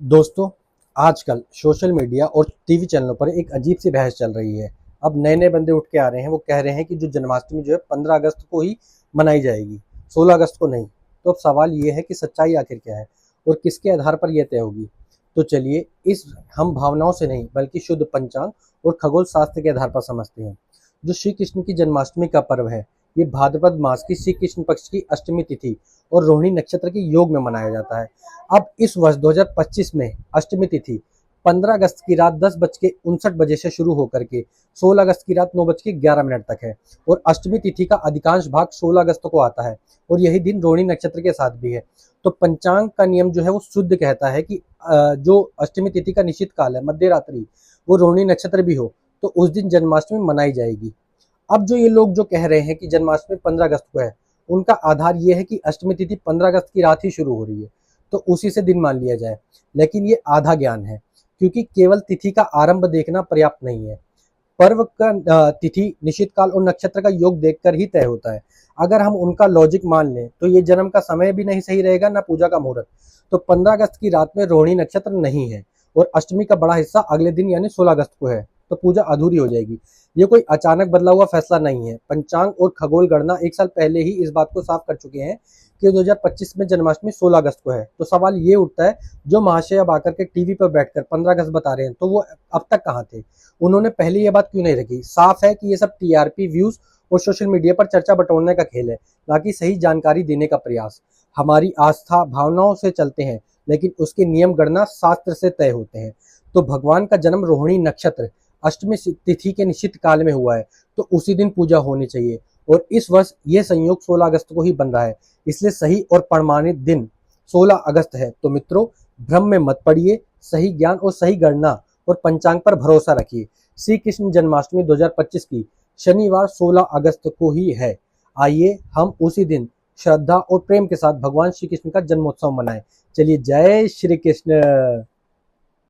दोस्तों, आजकल social media और टीवी चैनलों पर एक अजीब सी बहस चल रही है। अब नए-नए बंदे उठ के आ रहे हैं, वो कह रहे हैं कि जो जन्माष्टमी जो है 15 अगस्त को ही मनाई जाएगी, 16 अगस्त को नहीं। तो अब सवाल ये है कि सच्चाई आखिर क्या है और किसके आधार पर यह तय होगी? तो चलिए इस हम भावनाओं से नहीं बल्कि शुद्ध पंचांग और खगोल शास्त्र के आधार पर समझते हैं। जो श्री कृष्ण की जन्माष्टमी का पर्व है, ये भाद्रपद मास की श्री कृष्ण पक्ष की अष्टमी तिथि और रोहिणी नक्षत्र के योग में मनाया जाता है। अब इस वर्ष 2025 में अष्टमी तिथि 15 अगस्त की रात 10:59 से शुरू होकर के 16 अगस्त की रात 9:11 तक है और अष्टमी तिथि का अधिकांश भाग 16 अगस्त को आता है और यही दिन रोहिणी नक्षत्र के साथ भी है। तो पंचांग का नियम जो है वो शुद्ध कहता है कि जो अष्टमी तिथि का निश्चित काल है मध्य रात्रि, वो रोहिणी नक्षत्र भी हो तो उस दिन जन्माष्टमी मनाई जाएगी। अब जो ये लोग जो कह रहे हैं कि जन्माष्टमी 15 अगस्त को है, उनका आधार ये है कि अष्टमी तिथि 15 अगस्त की रात ही शुरू हो रही है, तो उसी से दिन मान लिया जाए। लेकिन ये आधा ज्ञान है, क्योंकि केवल तिथि का आरंभ देखना पर्याप्त नहीं है। पर्व का तिथि, निश्चित काल और नक्षत्र का योग देखकर ही तय होता है। अगर हम उनका लॉजिक मान लें तो ये जन्म का समय भी नहीं सही रहेगा, ना पूजा का मुहूर्त। तो 15 अगस्त की रात में रोहिणी नक्षत्र नहीं है और अष्टमी का बड़ा हिस्सा अगले दिन यानी 16 अगस्त को है, तो पूजा अधूरी हो जाएगी। ये कोई अचानक बदला हुआ फैसला नहीं है। पंचांग और खगोल गणना 1 साल पहले ही इस बात को साफ कर चुके हैं कि 2025 में जन्माष्टमी 16 अगस्त को है। तो सवाल ये उठता है, जो महाशय अब आकर के टीवी पर बैठकर 15 अगस्त बता रहे हैं, तो वो अब तक कहाँ थे? उन्होंने पहले ये बात क्यों नहीं रखी? साफ है कि ये सब टीआरपी, व्यूज और सोशल मीडिया पर चर्चा बटोरने का खेल है, ना कि सही जानकारी देने का प्रयास। हमारी आस्था भावनाओं से चलते हैं, लेकिन उसके नियम गणना शास्त्र से तय होते हैं। तो भगवान का जन्म रोहिणी नक्षत्र अष्टमी तिथि के निश्चित काल में हुआ है, तो उसी दिन पूजा होनी चाहिए और इस वर्ष यह संयोग 16 अगस्त को ही बन रहा है, इसलिए सही और प्रमाणित दिन 16 अगस्त है। तो मित्रों, भ्रम में मत पड़िए, सही ज्ञान और सही गणना और पंचांग पर भरोसा रखिए। श्री कृष्ण जन्माष्टमी 2025 की शनिवार 16 अगस्त को ही है। आइए हम उसी दिन श्रद्धा और प्रेम के साथ भगवान श्री कृष्ण का जन्मोत्सव मनाएं। चलिए, जय श्री कृष्ण।